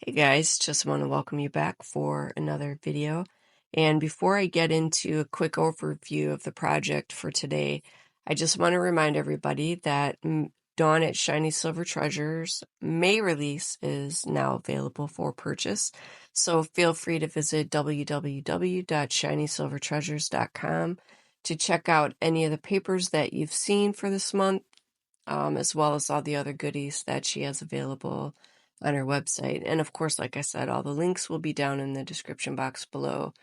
Hey guys, just want to welcome you back for another video. And before I get into a quick overview of the project for today, I just want to remind everybody that Dawn at Shiny Silver Treasures May release is now available for purchase. So feel free to visit www.shinysilvertreasures.com to check out any of the papers that you've seen for this month, as well as all the other goodies that she has available on her website. And of course, like I said, all the links will be down in the description box below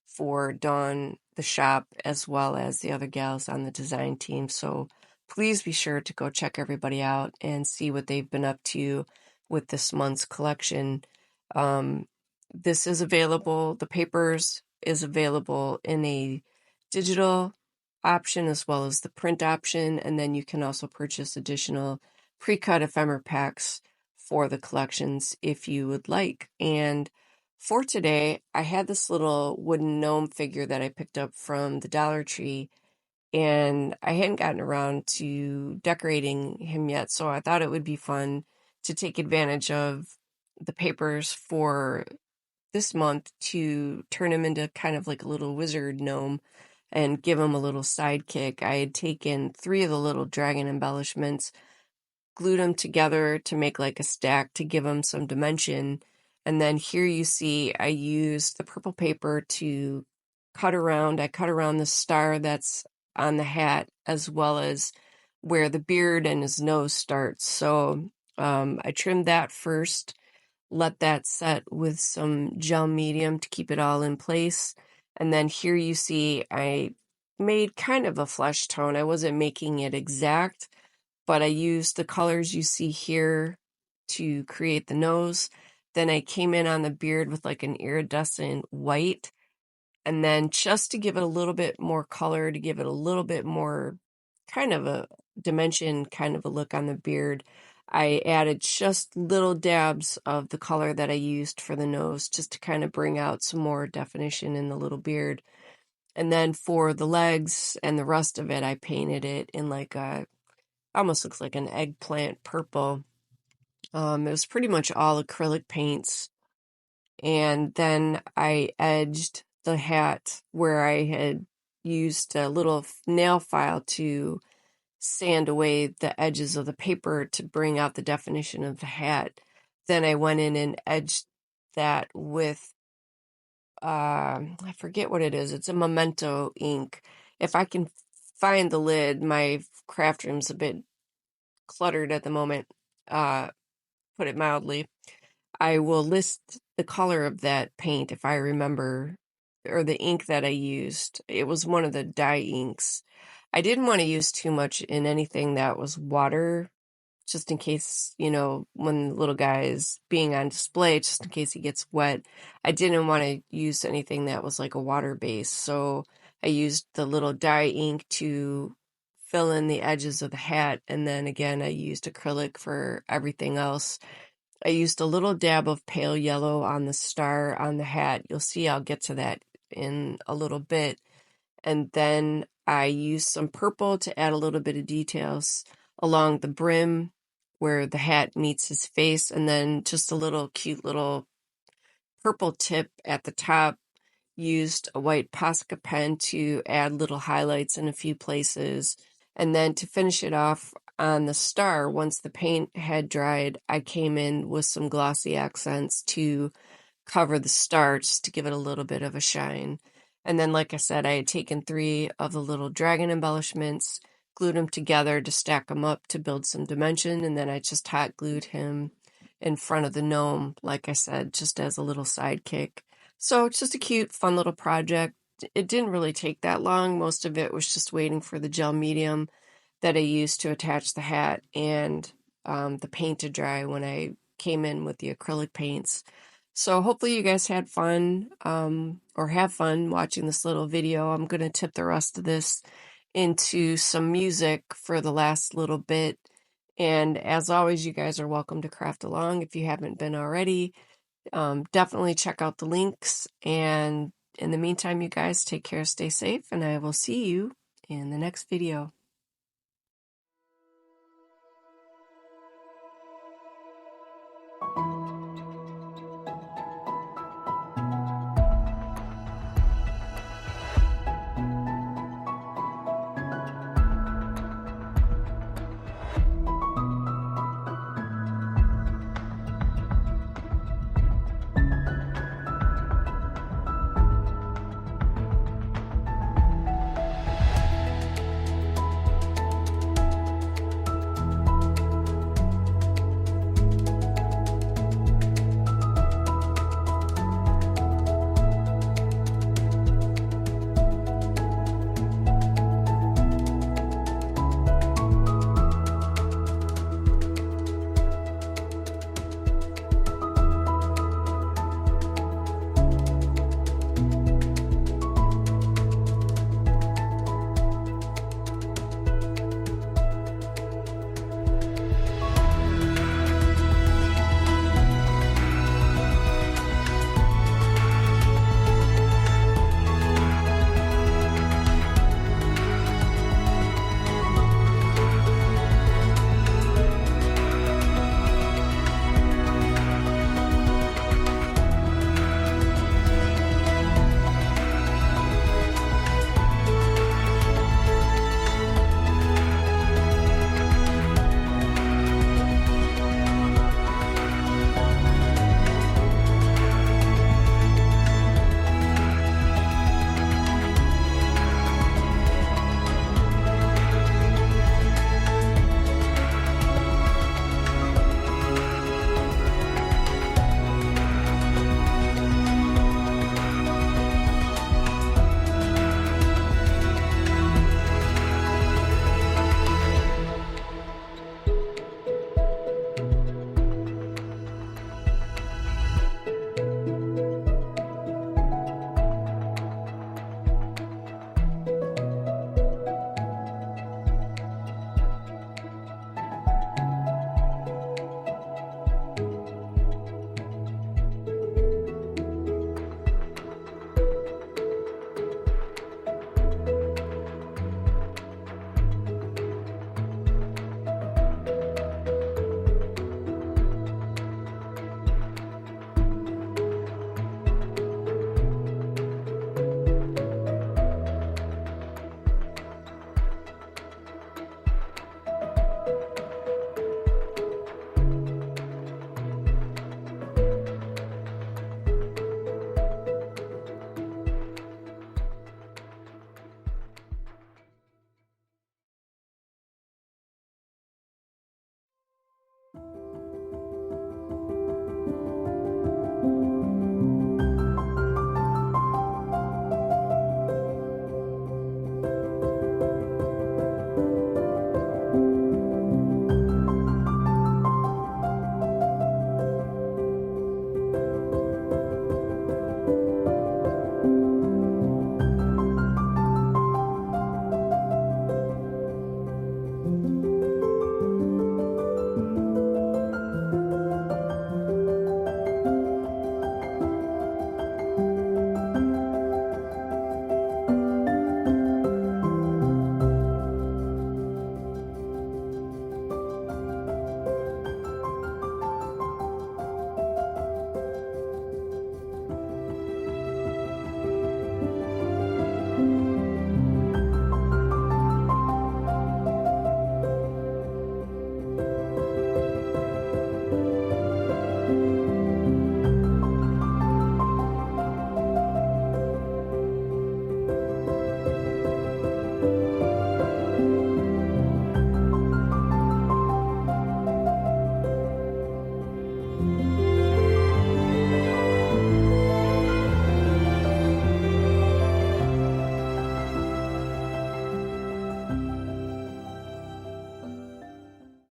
for Dawn, the shop, as well as the other gals on the design team. So please be sure to go check everybody out and see what they've been up to with this month's collection. This is available, the papers is available in a digital option as well as the print option, and then you can also purchase additional pre-cut ephemera packs for the collections if you would like. And for today, I had this little wooden gnome figure that I picked up from the Dollar Tree, and I hadn't gotten around to decorating him yet, so I thought it would be fun to take advantage of the papers for this month to turn him into kind of like a little wizard gnome and give him a little sidekick. I had taken 3 of the little dragon embellishments, glued them together to make like a stack to give them some dimension. And then here you see I used the purple paper to cut around. I cut around the star that's on the hat as well as where the beard and his nose starts. So I trimmed that first, let that set with some gel medium to keep it all in place. And then here you see I made kind of a flesh tone. I wasn't making it exact, but I used the colors you see here to create the nose. Then I came in on the beard with like an iridescent white. And then just to give it a little bit more color, to give it a little bit more kind of a dimension, kind of a look on the beard, I added just little dabs of the color that I used for the nose just to kind of bring out some more definition in the little beard. And then for the legs and the rest of it, I painted it in like a, almost looks like an eggplant purple. It was pretty much all acrylic paints. And then I edged the hat where I had used a little nail file to sand away the edges of the paper to bring out the definition of the hat. Then I went in and edged that with, I forget what it is. It's a Memento ink. If I can find the lid, my craft room's a bit cluttered at the moment, put it mildly. I will list the color of that paint if I remember, or the ink that I used. It was one of the dye inks. I didn't want to use too much in anything that was water, just in case, you know, when the little guy is being on display, just in case he gets wet. I didn't want to use anything that was like a water base, so I used the little dye ink to fill in the edges of the hat, and then again I used acrylic for everything else. I used a little dab of pale yellow on the star on the hat. You'll see I'll get to that in a little bit. And then I used some purple to add a little bit of details along the brim where the hat meets his face, and then just a little cute little purple tip at the top. Used a white Posca pen to add little highlights in a few places. And then to finish it off on the star, once the paint had dried, I came in with some glossy accents to cover the star just to give it a little bit of a shine. And then, like I said, I had taken 3 of the little dragon embellishments, glued them together to stack them up to build some dimension, and then I just hot glued him in front of the gnome, like I said, just as a little sidekick. So it's just a cute, fun little project. It didn't really take that long. Most of it was just waiting for the gel medium that I used to attach the hat and the paint to dry when I came in with the acrylic paints. So hopefully you guys had fun, or have fun watching this little video. I'm going to tip the rest of this into some music for the last little bit. And as always, you guys are welcome to craft along if you haven't been already. Definitely check out the links. And in the meantime, you guys take care, stay safe, and I will see you in the next video.